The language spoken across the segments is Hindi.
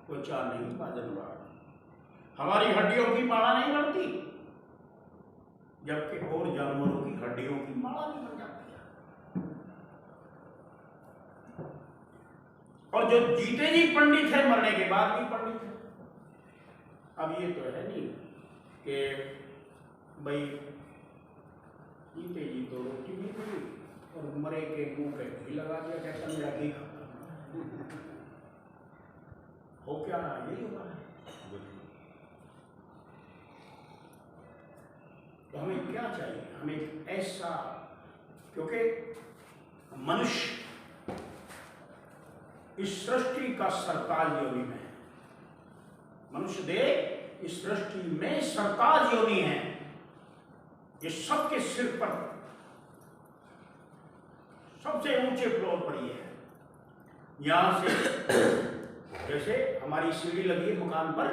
त्वचा नहीं बाजन बाढ़, हमारी हड्डियों की माला नहीं बनती, जबकि और जानवरों की हड्डियों की माला नहीं बन जाती है। और जो जीते जी पंडित है मरने के बाद भी पंडित है। अब ये तो है नहीं कि भाई जीते जी तो रोटी नहीं मिली और मरे के मुंह पे घी लगा दिया, कहता मेरा घी खाता। हो क्या रहा है, यही हो रहा है। तो हमें क्या चाहिए, हमें ऐसा, क्योंकि मनुष्य इस सृष्टि का सरताज योनि में है, मनुष्य देह इस सृष्टि में सरताज योनि है, ये सबके सिर पर सबसे ऊंचे फ्लोर पर ही है। यहां से जैसे हमारी सीढ़ी लगी है मकान पर,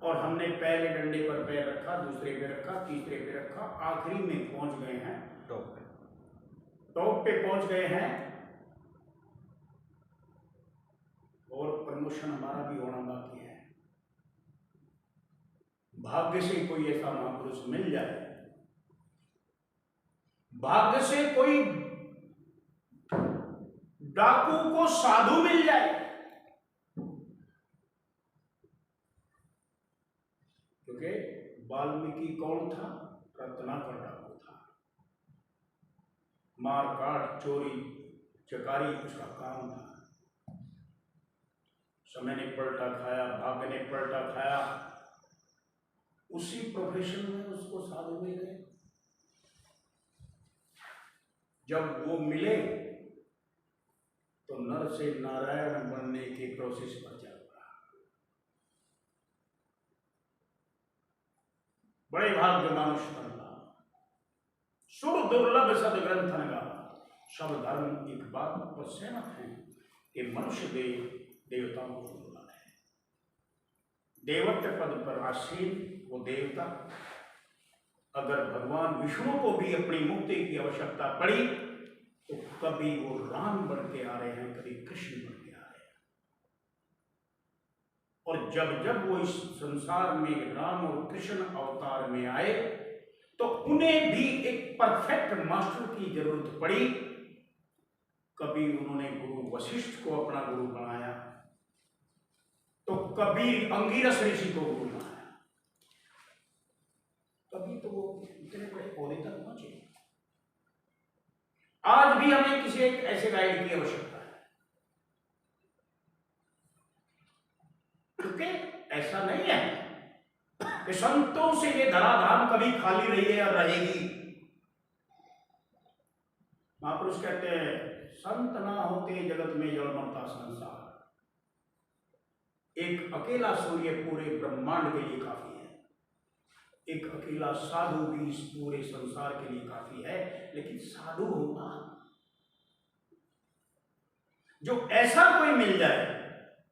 और हमने पहले डंडे पर पैर रखा, दूसरे पे रखा, तीसरे पे रखा, आखिरी में पहुंच गए हैं टॉप पे पहुंच गए हैं, और प्रमोशन हमारा भी होना बाकी है। भाग्य से कोई ऐसा महापुरुष मिल जाए, भाग्य से कोई डाकू को साधु मिल जाए, क्योंकि वाल्मीकि कौन था, रत्नाकर डाकू था। मार काट चोरी चकारी उसका काम था। समय ने पलटा खाया, भाग्य ने पलटा खाया, उसी प्रोफेशन में उसको साधु मिल गए। जब वो मिले तो नर से नारायण बनने के प्रोसेस पर चल पड़ा। बड़े भाग्य मानुष करना, सुर दुर्लभ सदग्रंथन का सब धर्म एक बात पर सहमत है कि मनुष्य देवताओं को तुलना है। देवत्व पद पर आसीन वो देवता, अगर भगवान विष्णु को भी अपनी मुक्ति की आवश्यकता पड़ी तो कभी वो राम बन के आ रहे हैं, कभी कृष्ण बन के आ रहे हैं। और जब जब वो इस संसार में राम और कृष्ण अवतार में आए तो उन्हें भी एक परफेक्ट मास्टर की जरूरत पड़ी। कभी उन्होंने गुरु वशिष्ठ को अपना गुरु बनाया, तो कभी अंगिरस ऋषि को गुरु बनाया, कभी तो वो इतने बड़े पौधे तक पहुंचे। आज भी हमें किसी एक ऐसे गाइड की आवश्यकता है, क्योंकि ऐसा नहीं है कि संतों से ये धराधाम कभी खाली रही है और रहेगी। महापुरुष कहते हैं संत ना होते जगत में जड़ मरता संसार, एक अकेला सूर्य पूरे ब्रह्मांड के लिए काफी है, एक अकेला साधु भी इस पूरे संसार के लिए काफी है। लेकिन साधु होगा जो ऐसा कोई मिल जाए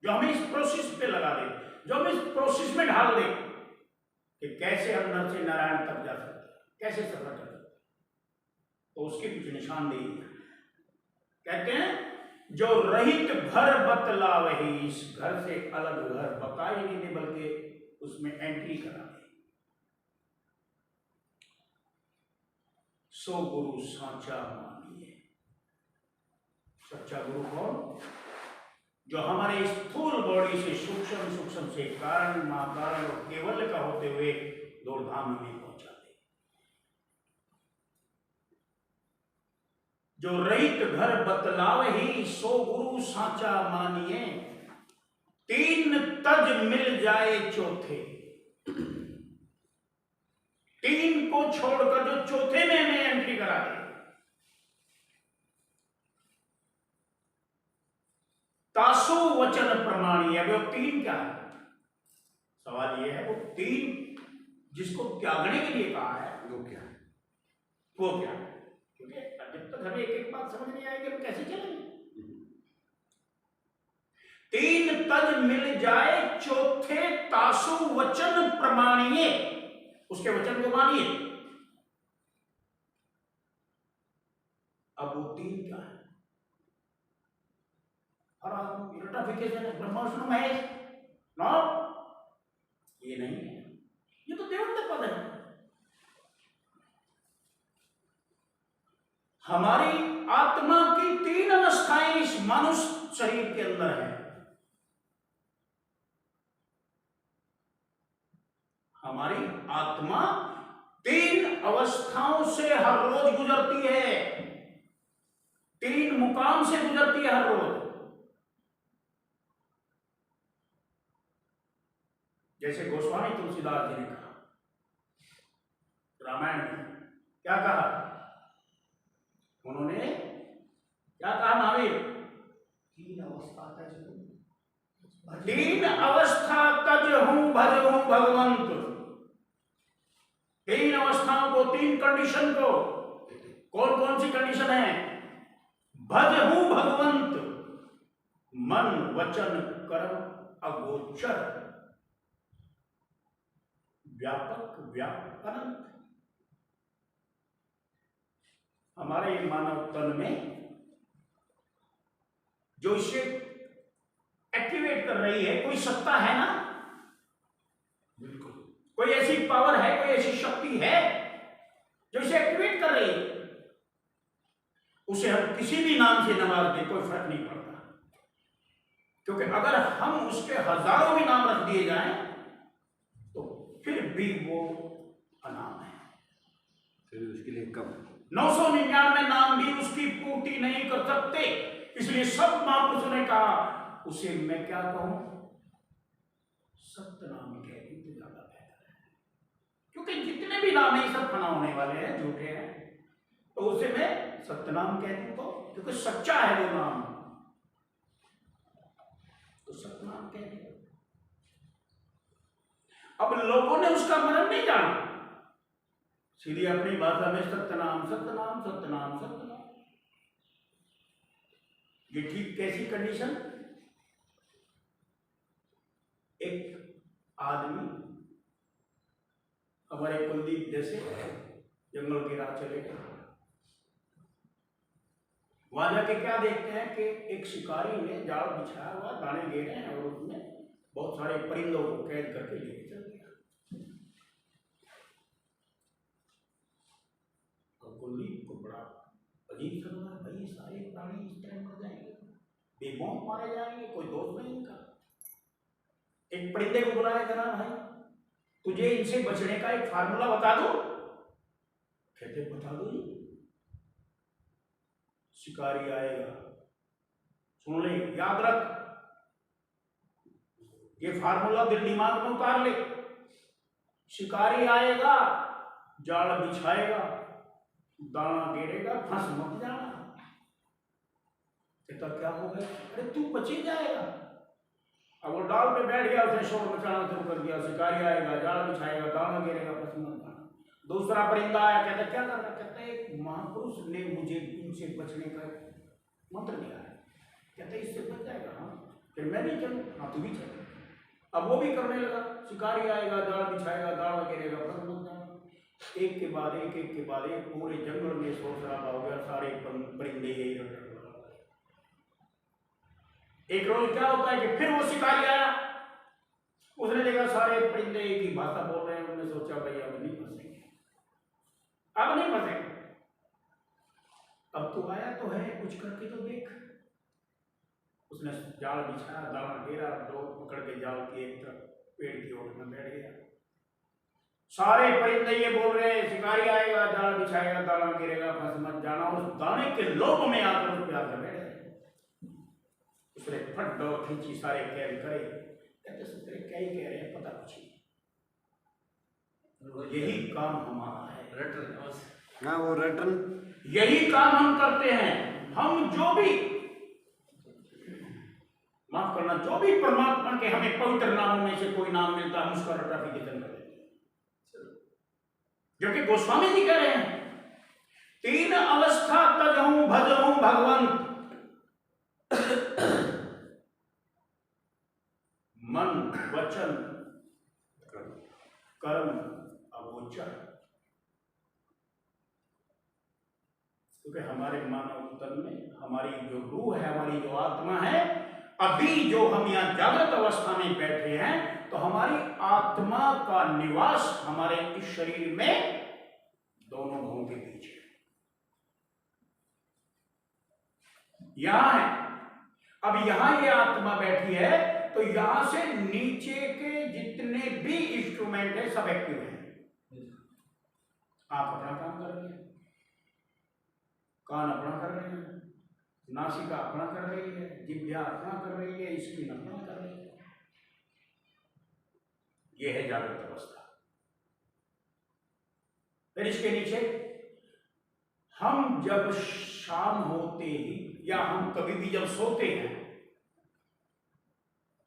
जो हमें इस प्रोसेस पे लगा दे, जो हमें इस प्रोसेस में ढाल दे कि कैसे हम नर से नारायण तक जा सकते, कैसे सफर कर सकते, तो उसके कुछ निशानदेही कहते हैं जो रहित घर बतलावही, इस घर से अलग घर बता ही नहीं दे बल्कि उसमें एंट्री करा दे। सो गुरु साचा मानिए। सच्चा गुरु कौन? जो हमारे स्थूल बॉडी से सूक्ष्म से कारण महाकारण और केवल का होते हुए दौड़धाम में पहुंचा दे। जो रहित घर बतलावही, सो गुरु साचा मानिए। तीन तज मिल जाए चौथे, तीन को छोड़कर जो चौथे में हमें एंट्री करा दे। तासु वचन प्रमाणीय। अब वो तीन क्या है? सवाल ये है वो तीन जिसको त्यागने के लिए कहा है वो क्या है? वो क्या है? क्योंकि जब तक हमें एक एक बात समझ नहीं आएगी हम कैसे चलेंगे। तीन तज मिल जाए चौथे, तासु वचन प्रमाणीय, उसके वचन को मानिए। अब वो तीन क्या है? हर आदमी रटा तरीके से ब्रह्मा विष्णु महेश, नो, ये नहीं है, ये तो देवत्व पद है। हमारी आत्मा की 3 अवस्थाएं इस मनुष्य शरीर के अंदर है। हमारी आत्मा 3 अवस्थाओं से हर रोज गुजरती है, 3 मुकाम से गुजरती है हर रोज। जैसे गोस्वामी तुलसीदास जी ने कहा रामायण में, क्या कहा उन्होंने, क्या कहा महावीर? 3 अवस्था तज हूं भज हूं भगवंत। 3 अवस्थाओं को, 3 कंडीशन को, कौन कौन सी कंडीशन है? भज हूं भगवंत, मन वचन कर्म अगोचर, व्यापक व्यापक अनंत। हमारे मानव तन में जो इसे एक्टिवेट कर रही है, कोई सत्ता है ना, बिल्कुल, कोई ऐसी पावर है, कोई ऐसी शक्ति है जो इसे एक्टिवेट कर रही है। उसे हम किसी भी नाम से नवाज दें, कोई फर्क नहीं पड़ता, क्योंकि अगर हम उसके हजारों भी नाम रख दिए जाएं तो फिर भी वो अनाम है, फिर उसके लिए कम 999 नाम भी उसकी पूर्ति नहीं कर सकते। इसलिए सब महापुरुषों ने कहा उसे मैं क्या कहूं, सत्य नाम कह दूं तो ज्यादा बेहतर है, क्योंकि जितने भी नाम है सब फना होने वाले हैं, झूठे हैं, तो उसे मैं सत्य नाम कह दूं तो, क्योंकि सच्चा है वो नाम, तो सत्य नाम कह दूं। अब लोगों ने उसका मतलब नहीं जाना, सीधी अपनी भाषा में सत्यनाम सत्यनाम सत्यनाम सत्यनाम। ये ठीक कैसी कंडीशन? एक आदमी हमारे कुलदीप जैसे जंगल की राह चले गए, वहां जाके क्या देखते हैं कि एक शिकारी ने जाल बिछाया हुआ, दाने घेरे हैं और उसमें बहुत सारे परिंदों को कैद करके लेके चल गया। कुलदीप को बड़ा अजीब सा लगा, भाई सारे प्राणी इस टाइम मर जाएंगे, बेमौत मारे जाएंगे, कोई दोष नहीं इनका। एक परिंदे को बुलाया, करा भाई तुझे इनसे बचने का एक फार्मूला बता दो। कहते बता दो जी। शिकारी आएगा, सुन ले, याद रख, ये फार्मूला दिल दिमाग में उतार ले। शिकारी आएगा, जाल बिछाएगा, दाना गिरेगा, फंस मत जाना। कहता क्या हो गया? अरे तू बची जाएगा। अब वो डाल पे बैठ गया, उसने शोर मचाना शुरू कर दिया, शिकारी आएगा, जाल बिछाएगा, दाना गिरेगा, फंस मत जाना। दूसरा परिंदा आया, कहता क्या कर रहा? कहता एक महापुरुष ने मुझे इनसे बचने का मंत्र दिया है, कहता इससे बच जाएगा। हाँ फिर मैं भी चलूं? हाँ तू भी चल। अब वो भी करने लगा, शिकारी आएगा, जाल बिछाएगा, दाना गिरेगा, फंस मत जाना। एक के बाद एक, एक के बाद एक, पूरे जंगल में शोर शराबा हो गया, सारे परिंदे यही रट रहे। एक रोज क्या होता है कि फिर वो शिकारी आया, उसने देखा सारे परिंदे एक ही भाषा बोल रहे हैं, उन्होंने सोचा भाई अब नहीं फंसेंगे, अब नहीं फंसेंगे, अब तो आया तो है, कुछ करके तो देख। उसने जाल बिछाया, दाना घेरा, डोर पकड़ के जाल की एक तरफ पेड़ की ओर में बैठ गया। सारे परिंदे ये बोल रहे हैं शिकारी आएगा, जाल बिछाएगा, दाना गिरेगा, फंस मत जाना। उस दाने के लोभ में आकर उस पे आकर बैठ गए। उसने फट डोर खींची, सारे कैद करे। कहते सूत्रे क्या ही कह रहे हैं, पता कुछ नहीं, यही काम हमारा है, रटन। हाँ वो रटन, यही काम हम करते हैं। हम जो भी, माफ करना, जो भी परमात्मा के हमें पवित्र नामों में से कोई नाम मिलता है, हम उसका रटाफिकेशन करें। जो कि गोस्वामी जी कह रहे हैं, 3 अवस्था तजहूं भजहूं भगवंत, मन वचन कर्म अगोचर। क्योंकि हमारे मानव तन में हमारी जो रूह है, हमारी जो आत्मा है, अभी जो हम यहाँ जागृत अवस्था में बैठे हैं तो हमारी आत्मा का निवास हमारे इस शरीर में दोनों भवों के बीच है, यहां है। अब यहां ये आत्मा बैठी है तो यहां से नीचे के जितने भी इंस्ट्रूमेंट है सब एक्टिव हैं। आप अपना काम कर रहे हैं, कान अपना कर रहे हैं, नासिका अपना कर रही है, जिह्वा अपना कर रही है, स्किन अपना कर रही है। यह है जागृत अवस्था। फिर इसके नीचे हम जब शाम होते ही या हम कभी भी जब सोते हैं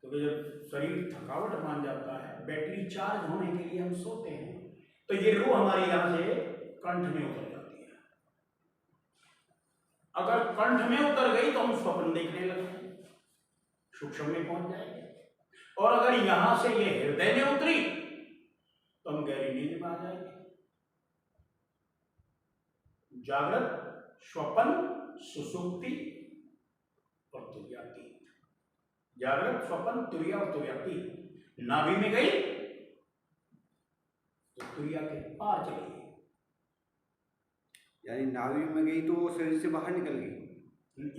तो जब शरीर थकावट मान जाता है, बैटरी चार्ज होने के लिए हम सोते हैं, तो ये रूह हमारी यहां से कंठ में उतर जाती है। अगर कंठ में उतर गई तो हम स्वप्न देखने लगते हैं, सूक्ष्म में पहुंच जाएंगे। और अगर यहां से ये हृदय में उतरी तो हम गहरी नींद में आ जाएंगे। जागृत, स्वप्न, सुसुप्ति और तुर्यातीत। जागृत, स्वप्न, तुर्या और तुर्यातीत। नाभि में गई तो तुर्या के पार चली गई, यानी नाभि में गई तो शरीर से बाहर निकल गई।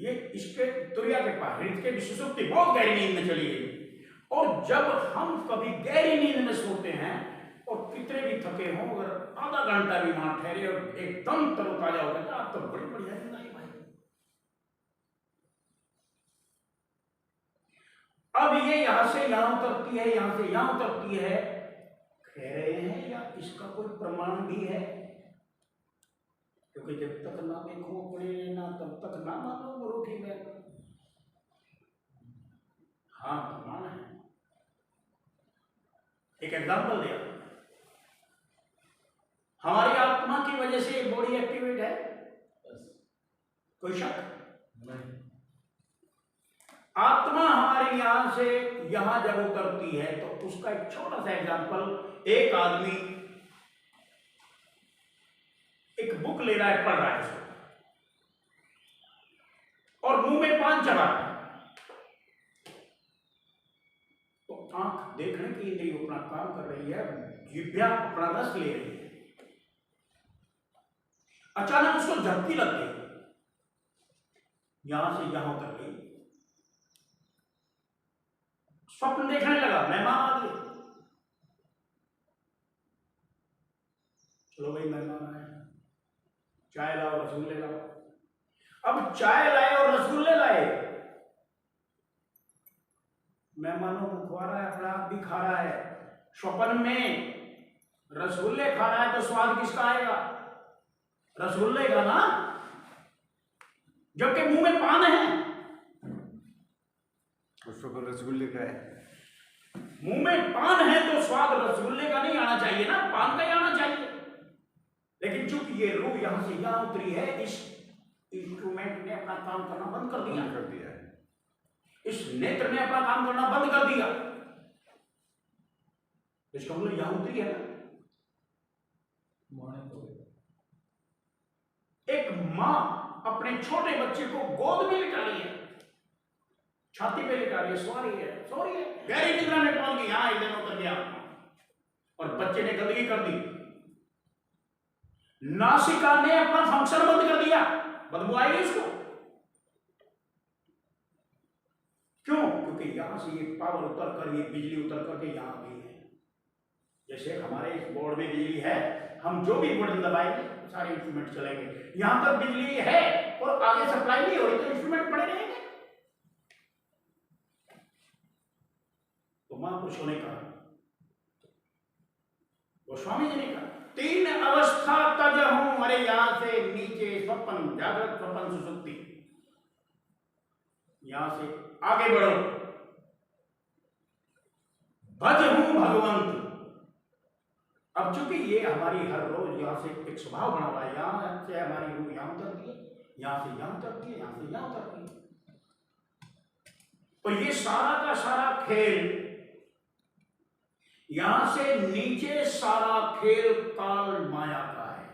ये इसके तुर्या के पार, हृदय के सुसुप्ति बहुत गहरी नींद में चली गई। और जब हम कभी गहरी नींद में सोते हैं और कितने भी थके हों, अगर आधा घंटा भी वहां ठहरे और एकदम तरोताजा हो जाता आप तो बड़ी बढ़िया नींद आई भाई। अब ये यहां से यहां उतरती है, यहां से यहां उतरती है, कह रहे हैं या इसका कोई प्रमाण भी है? क्योंकि जब तक ना देखो अपने ना तब तक ना मानो गुरु की बात। हाँ प्रमाण है। एक एग्जांपल दिया, हमारी आत्मा की वजह से बॉडी एक्टिवेट है, कोई शक नहीं। आत्मा हमारे यहां से यहां जब उतरती है तो उसका एक छोटा सा एग्जांपल, एक आदमी एक बुक ले रहा है, पढ़ रहा है और मुंह में पान चढ़ा है, तो आंख देखने की नहीं अपना काम कर रही है, जिह्वा अपना रस ले रही है। अचानक उसको झपकी लग गई, यहां से यहां उतर गई, स्वप्न देखने लगा, मेहमान आ गए, चलो भाई मेहमान आए, चाय लाओ रसगुल्ले लाओ। अब चाय लाए और रसगुल्ले लाए, मेहमानों को खवा रहा है, अपना आप भी खा रहा है। स्वप्न में रसगुल्ले खा रहा है तो स्वाद किसका आएगा? रसगुल्ले का ना, जबकि मुंह में पान है। उसको रसगुल्ले का है, मुंह में पान है तो स्वाद रसगुल्ले का नहीं आना चाहिए ना, पान का ही आना चाहिए। लेकिन चूंकि ये रूह यहां से यहां उतरी है, इस इंस्ट्रूमेंट ने अपना काम करना बंद कर दिया है, इस नेत्र ने अपना काम करना बंद कर दिया। इसका मतलब यहां उतरी है ना। एक मां अपने छोटे बच्चे को गोद में लिटा रही है, छाती पे लिटा रही है, सो रही है, गहरी निद्रा में पहुंच गई, यहां एकदम उतर गया और बच्चे ने गंदगी कर दी। नासिका ने अपना फंक्शन बंद कर दिया, बदबू आएगी इसको। क्यों? क्योंकि यहां से ये पावर उतर कर, ये बिजली उतर करके यहां गई है। जैसे हमारे इस बोर्ड में बिजली है, हम जो भी बटन दबाएंगे सारे इंस्ट्रूमेंट चलेंगे। यहां तक बिजली है और आगे सप्लाई नहीं हो रही तो इंस्ट्रूमेंट पड़े रहेंगे। तो महापुरुषों ने कहा, गोस्वामी जी ने कहा, 3 अवस्था तज हूं, अरे यहां से नीचे स्वप्न, जागृत, स्वप्न, सुसुप्ति, यहां से आगे बढ़ो, भज हूं भगवंत। अब चूंकि ये हमारी हर रोज यहां से एक स्वभाव बना हुआ है, यहां से हमारी रूह यहां उतरती है, यहां से यहां उतरती है, यहां से यहां उतरती है। तो ये सारा का सारा खेल, यहां से नीचे सारा खेल काल माया का है।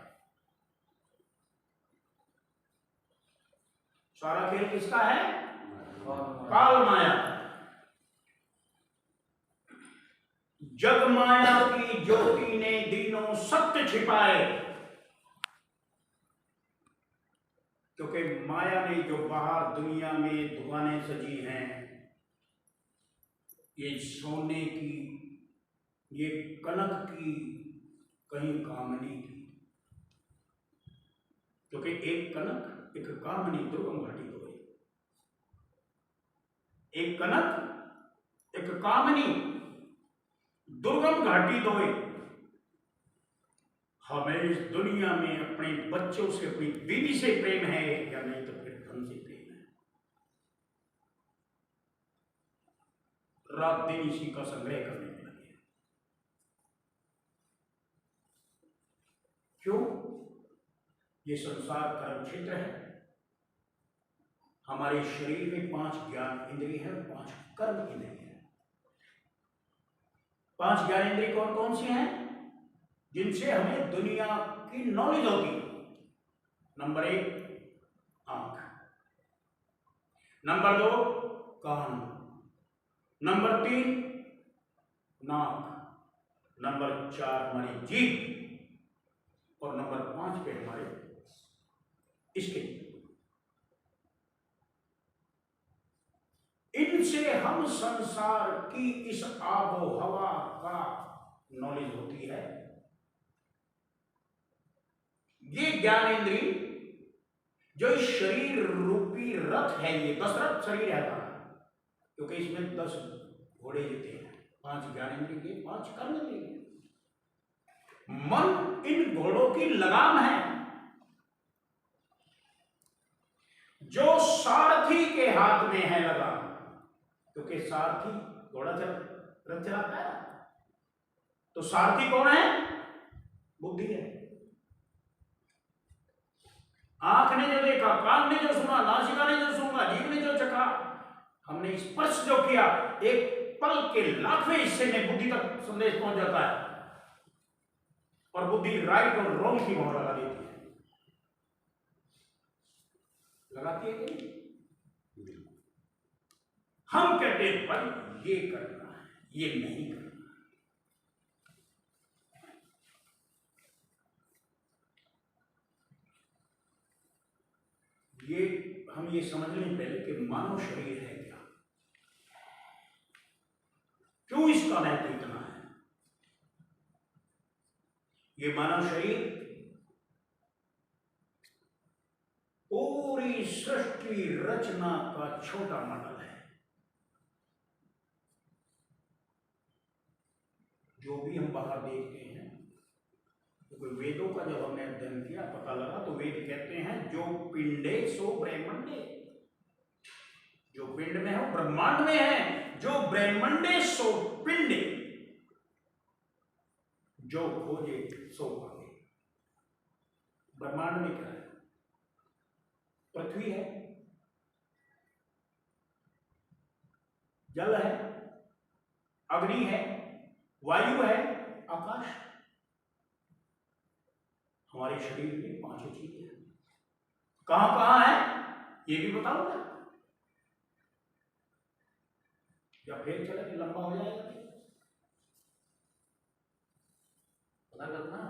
सारा खेल किसका है? काल माया, जग माया की ज्योति ने दीनों सत्य छिपाए। क्योंकि माया ने जो बाहर दुनिया में दुकानें सजी हैं, ये सोने की, ये कनक की, कहीं कामनी की। क्योंकि एक कनक एक कामनी दुर्गम घाटी धोए, एक कनक एक कामनी दुर्गम घाटी धोए। हमें इस दुनिया में अपने बच्चों से, अपनी बीवी से प्रेम है या नहीं, तो फिर धन से प्रेम है। रात दिन इसी का संग्रह करने में लगे। क्यों? ये संसार कर्म क्षेत्र है। हमारे शरीर में 5 ज्ञान इंद्रिय है, 5 कर्म इंद्रिय है। 5 ज्ञान इंद्रिय कौन कौन सी हैं? जिनसे हमें दुनिया की नॉलेज होगी। नंबर 1 आंख, नंबर 2 कान, नंबर 3 नाक, नंबर 4 हमारी जीभ और नंबर 5 पे हमारे इसके। इनसे हम संसार की इस आबो हवा का नॉलेज होती है। ये ज्ञान इंद्रिय जो इस शरीर रूपी रथ है, ये 10 रथ शरीर है हमारा, क्योंकि इसमें 10 घोड़े जीते हैं। 5 ज्ञान इंद्रिय के, 5 कर्म इंद्रिय के। मन इन घोड़ों की लगाम है, जो सारथी के हाथ में है लगाम। क्योंकि सारथी घोड़ा रथ चलाता है, तो सारथी कौन है? बुद्धि है। आंख ने जो देखा, कान ने जो सुना, नासिका ने जो सुना, जीभ ने जो चखा, हमने स्पर्श जो किया, एक पल के लाखवें हिस्से में बुद्धि तक संदेश पहुंच जाता है और बुद्धि राइट और रॉन्ग की मोहर लगा देती है। लगाती है कि नहीं? हम कहते हैं भाई ये करना है, ये नहीं करना। ये हम ये समझ लें पहले कि मानव शरीर है क्या, क्यों इसका महत्व इतना है। ये मानव शरीर पूरी सृष्टि रचना का छोटा मॉडल है। जो भी हम बाहर देखते हैं, तो वेदों का जब हमने अध्ययन किया, पता लगा तो वेद कहते हैं जो पिंडे सो ब्रह्मंडे। जो पिंड में है वो ब्रह्मांड में है। जो ब्रह्मंडे सो पिंडे, जो खोजे सो पावे। ब्रह्मांड में क्या है? पृथ्वी है, जल है, अग्नि है, वायु है, आकाश। हमारे शरीर में 5 चीजें हैं। कहां कहां है ये भी बताऊंगा, या फिर चले लंबा हो जाएगा। पता करना,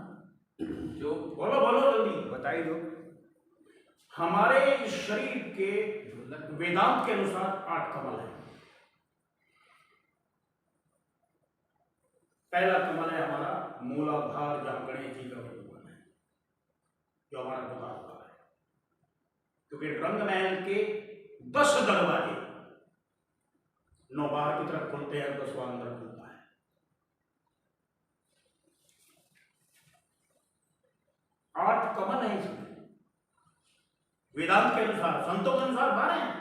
जो बोलो बोलो जल्दी बताइए दो। हमारे शरीर के वेदांत के अनुसार 8 कमल है। पहला कमल है हमारा मूलाधार, जहां गणेश जी का भगवान है, जो हमारा मूलाधार है। क्योंकि रंग महल के 10 दरवाजे 9 बाहर की तरफ खुलते हैं, 10वां अंदर खुलता है। आठ कमल है इसमें वेदांत के अनुसार, संतों के अनुसार 12 हैं।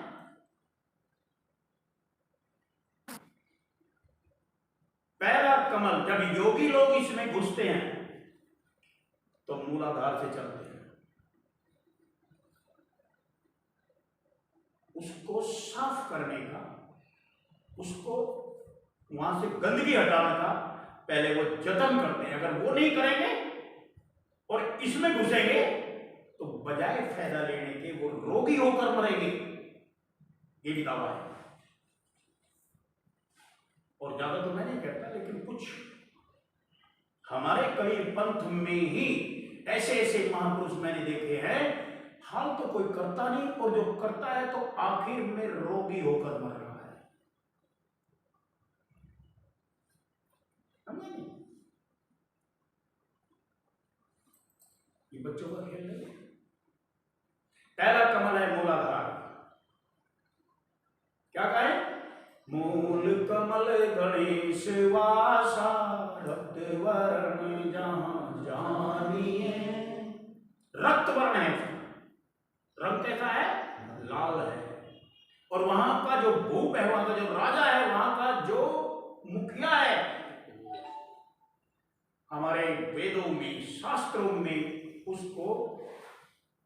पहला कमल, जब योगी लोग इसमें घुसते हैं तो मूलाधार से चलते हैं। उसको साफ करने का, उसको वहां से गंदगी हटाने का पहले वो जतन करते हैं। अगर वो नहीं करेंगे और इसमें घुसेंगे तो बजाय फायदा लेने के वो रोगी होकर मरेंगे। ये भी दावा है। और ज्यादा तो मैं नहीं कहता, लेकिन कुछ हमारे कबीर पंथ में ही ऐसे ऐसे महापुरुष मैंने देखे हैं, हाल तो कोई करता नहीं, और जो करता है तो आखिर में रोगी होकर मर रहा है। समझे नहीं? ये बच्चों का खेल नहीं है। पहला कमल है मूलाधार। क्या कहे? मूल कमल गणेश वासा, रक्त वर्ण जहां जानिए। रक्त वर्ण है उसका, रंग कैसा है? लाल है। और वहां का जो भूप है, वहां का जो राजा है, वहां का जो मुखिया है, हमारे वेदों में शास्त्रों में उसको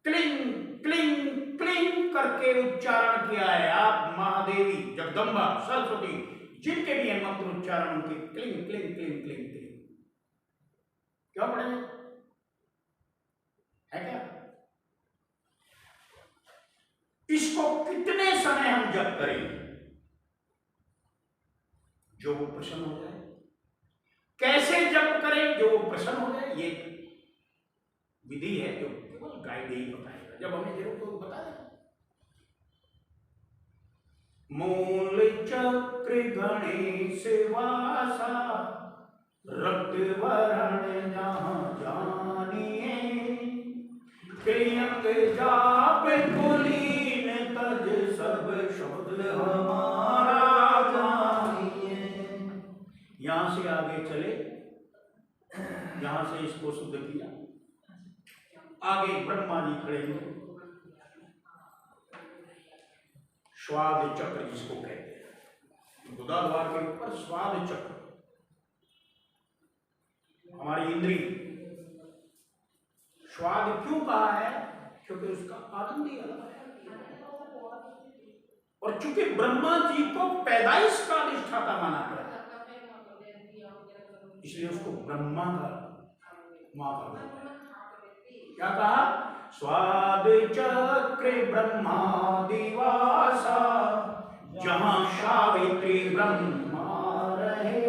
क्लिंग क्लिंग क्लिंग करके उच्चारण किया है। आप महादेवी, जगदम्बा, सरस्वती, जिनके भी है मंत्र उच्चारण उनके cling cling cling cling cling. क्यों पढ़े है क्या? इसको कितने समय हम जप करें जो वो प्रसन्न हो जाए? कैसे जप करें जो वो प्रसन्न हो जाए? ये विधि है जो केवल गाइड ही बताएगा। जब हमें जरूरत हो बता देगा। मूल चक्र गणेश वासा, रक्त वर्ण जहां जानिए। प्रियंक जाप कुलीन तज, सब शब्द हमारा जानिए। यहां से आगे चले, यहां से इसको शुद्ध किया, आगे ब्रह्मा जी खड़े हैं। स्वाद चक्र जिसको कहते हैं, गुदा द्वार के ऊपर स्वाद चक्र, हमारी इंद्री। स्वाद क्यों कहा है? क्योंकि उसका आनंद ही अलग है। और चूंकि ब्रह्मा जी को पैदाइश का अधिष्ठाता माना गया, इसलिए उसको ब्रह्मा का मां का क्या कहा? स्वाद चक्र ब्रह्मादिवासा, जहां सावित्री ब्रह्मा रहे।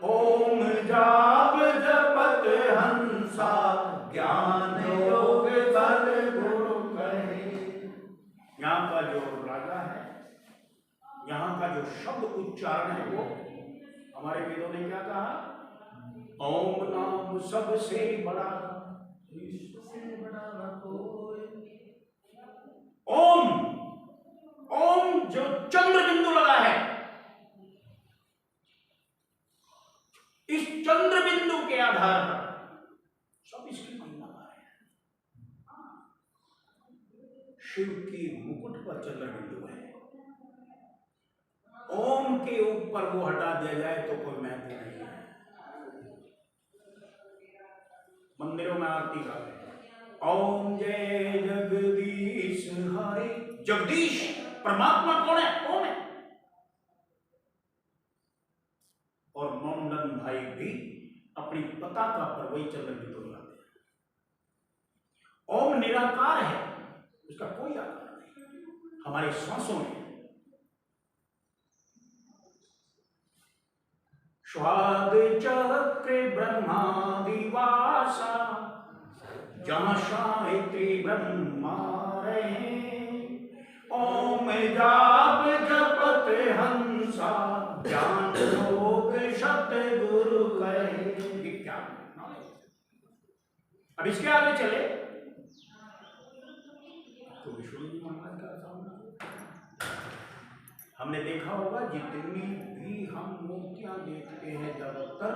ओम जाप जपत हंसा, ज्ञान योग बल गुरु कहे। यहाँ का जो राजा है, यहाँ का जो शब्द उच्चारण है, वो हमारे वेदों ने क्या कहा? ओम नाम सबसे बड़ा, ओम। ओम जो चंद्र बिंदु लगा है, इस चंद्र बिंदु के आधार पर सब इसकी महिमा है। शिव की मुकुट पर चंद्र बिंदु है। ओम के ऊपर वो हटा दिया जाए तो कोई महत्व नहीं है। मंदिरों में आरती गाते हैं, ओम जय जगदीश हरे। जगदीश परमात्मा कौन है? ओम है। और मोमडन भाई भी अपनी पताका पर वही चंद्र बिंदु लगाते हैं। ओम निराकार है, उसका कोई आकार नहीं। हमारे श्वासों में स्वाद चक्र ब्रह्मादिवासा, जहां सावित्री ब्रह्मा रहे। ओम जाप जपत हंसा, ज्ञान योग सतगुरु कहे। अब इसके आगे चले तो विष्णु जी महाराज का सामना हमने देखा होगा। जितनी भी हम मूर्तियां देखते हैं ज्यादातर,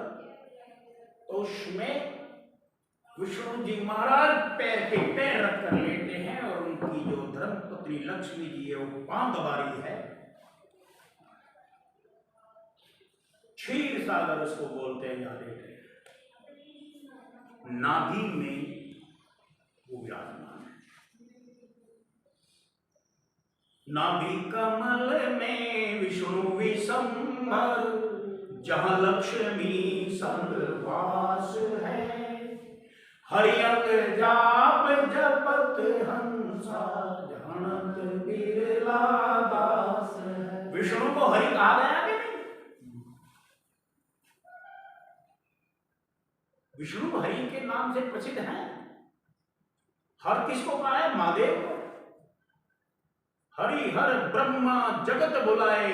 तो उसमें विष्णु जी महाराज पैर पे पैर रखकर लेटे हैं, और उनकी जो धर्मपत्नी लक्ष्मी जी है वो पांव दबा रही है। क्षीर सागर उसको बोलते हैं, जहां लेटे नाभि में वो विराजमान है। नाभि कमल में विष्णु विशंबर, जहां लक्ष्मी संगवास है। हरिअंग जाप जपत हंसा, जानत बिरला दास है। विष्णु को हरि कहा गया कि नहीं? विष्णु हरि के नाम से प्रसिद्ध है। हर किसको कहा है? महादेव को। हरि हर ब्रह्मा जगत बुलाए,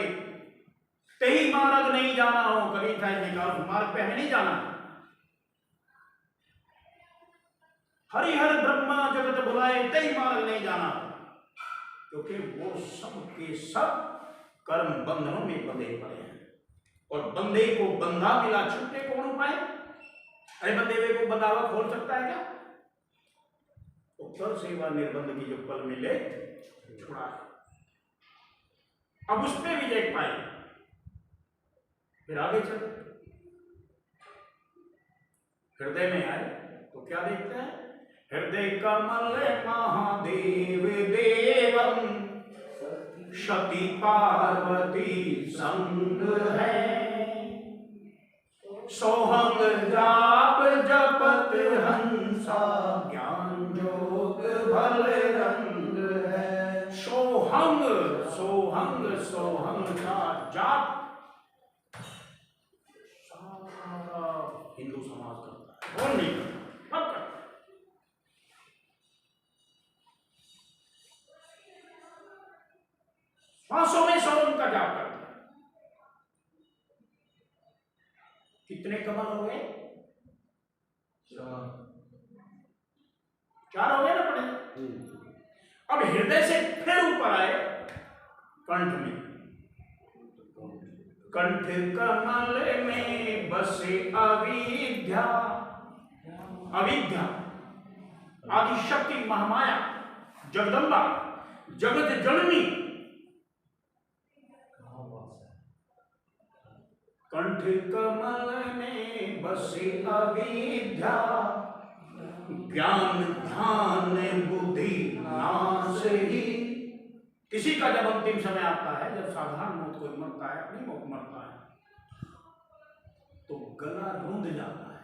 तेही मार्ग नहीं जाना हो। कभी था निकाल मार्ग पे हमें नहीं जाना। हरि हर ब्रह्मा जगत बुलाए, तेही मार्ग नहीं जाना, क्योंकि वो सब के सब कर्म बंधनों में बंधे पड़े हैं। और बंदे को बंधा मिला, छूटने कौन उपाय? अरे बंदे को बंधा हुआ खोल सकता है क्या? तो कर सेवा निर्बंध की जो पल मिले छुड़ा है। अब उस पर विजय पाए, फिर आगे चले। हृदय में आए तो क्या देखते हैं? हृदय कमल महादेव देवम, सती पार्वती संग है। सोहंग जाप जपत हंसा, ज्ञान योग भल रंग है। सोहंग सोहंग सोहंग का जाप सारा हिंदू समाज करता है, कौन नहीं करता? सब करता है। श्वासों में सोहंग का जाप करता है। कितने कमल हो गए? चार हो गए ना पड़े। अब हृदय से फिर ऊपर आए कंठ में। कंठ कमल में बसे अविद्या, अविद्या आदि शक्ति महामाया जगदम्बा जगत जननी। कंठ कमल में बसे अविद्या, ज्ञान ध्यान बुद्धि नाश ही। किसी का जब अंतिम समय आता है, जब साधारण मौत कोई मरता है, अपनी मौत मरता है, तो गला रुंध जाता है।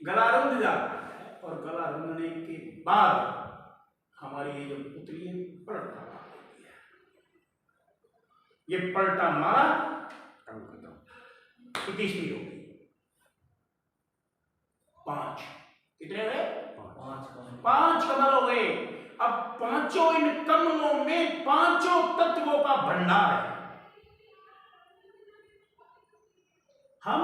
गला रुंध जाता है और गला रुंधने के बाद हमारी ये जो पुतली है पलटा मार देती है। ये पलटा मारा, कितनी हो गई? 5। कितने हुए? 5 कमल हो गए। अब पांचों इन कमलों में पांचों तत्वों का भंडार है। हम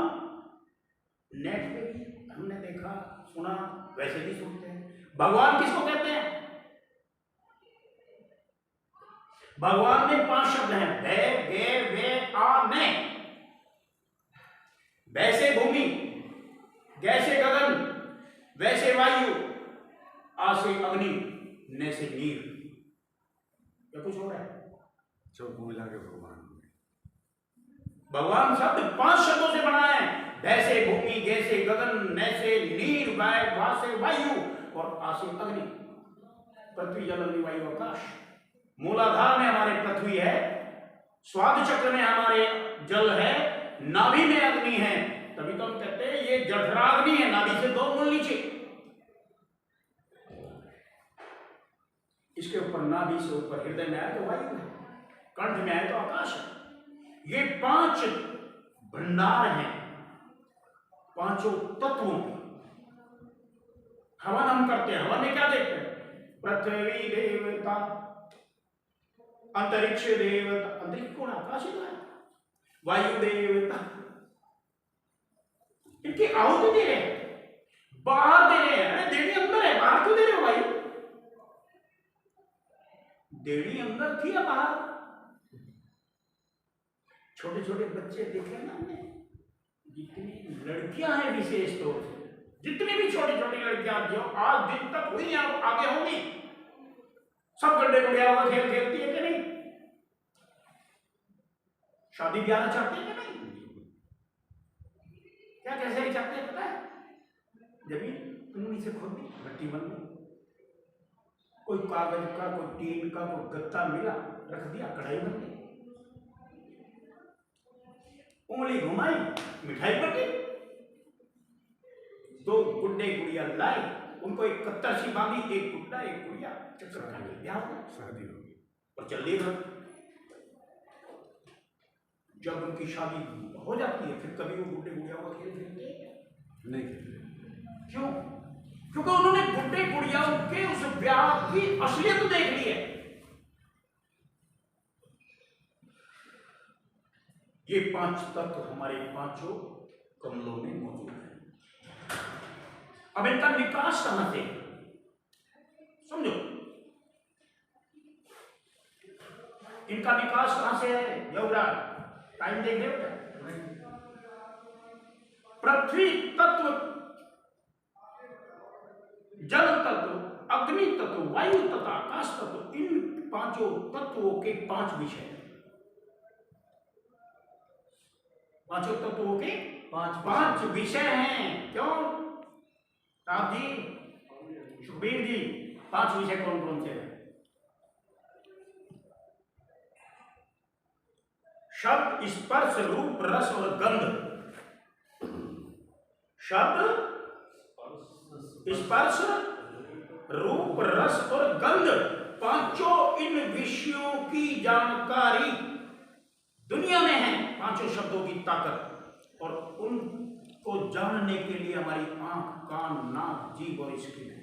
नेट पे भी हमने देखा सुना, वैसे भी सुनते हैं। भगवान किसको कहते हैं? भगवान में 5 शब्द हैं, वे गे वे आ ने। वैसे भूमि, जैसे गगन, वैसे वायु, आ से अग्नि, ने से नीर। क्या कुछ हो रहा है? सबको मिला के भगवान शब्द 5 शब्दों से बना है। वैसे भूमि, जैसे गगन, नैसे नीर, वा से वायु और आ से अग्नि। पृथ्वी जल अग्नि वायु आकाश। मूलाधार में हमारे पृथ्वी है, स्वाद चक्र में हमारे जल है, नाभि में अग्नि है। तभी तो हम कहते हैं ये जठराग्नि है, नाभि से 2 मूल नीचे। इसके ऊपर नाभि से ऊपर हृदय में आए तो वायु है, कंठ में आए तो आकाश है। ये 5 भंडार हैं, पांचों तत्वों के। हवन हम करते हैं, हवन में क्या देखते हैं? पृथ्वी देवता, अंतरिक्ष देवता, अंतरिक्ष कौन? आकाश ही है। वायु देवता, इनकी आहुति दे रहे हैं, बाहर दे रहे हैं। अरे देवी अंदर है, बाहर क्यों दे रहे हो भाई? देवी अंदर थी या बाहर? छोटे छोटे बच्चे देखे ना हमने, जितनी लड़कियां हैं विशेष तौर से, जितनी भी छोटी छोटी लड़कियां जो आज दिन तक हुई या आगे होंगी, सब गड्ढे गुड़िया हुआ खेल खेलती है कि नहीं? शादी ब्याह चाहते हैं कि नहीं? क्या कैसे ही चाहते हैं पता है? जमीन तुमने से खोद दी, भट्टी बन गई, कोई कागज का, कोई टीन का, कोई गत्ता मिला, रख दिया, कढ़ाई बन गई। उंगली घुमाई, मिठाई बन गई। 2 गुड्डे गुड़िया लाई, उनको एक कत्तर सी बांधी, एक गुड्डा एक गुड़िया, चक्कर खा के ब्याह हो गया, शादी होगी। और चल देगा। जब उनकी शादी हो जाती है फिर कभी वो बुढ़े गुड़िया को खेल खेलते हैं नहीं खेलते। क्यों? क्योंकि उन्होंने बुढ़े गुड़ियाओं के उस ब्याह की असलियत देख ली है। ये 5 तत्व हमारे 5 कमलों में मौजूद है। अब इनका विकास कहां से, समझो, इनका विकास कहां से है? युवराज टाइम देख रहे हो क्या? पृथ्वी तत्व, जल तत्व, अग्नि तत्व, वायु तथा आकाश तत्व, इन 5 तत्वों के 5 विषय, 5 तत्वों के 5 विषय हैं। क्यों साहब जी, सुखबीर जी, 5 विषय कौन कौन से हैं? शब्द, स्पर्श, रूप, रस और गंध। शब्द, स्पर्श, रूप, रस और गंध, 5 इन विषयों की जानकारी दुनिया में है। 5 शब्दों की ताकत, और उनको जानने के लिए हमारी आंख, कान, नाक, जीभ और स्किन है।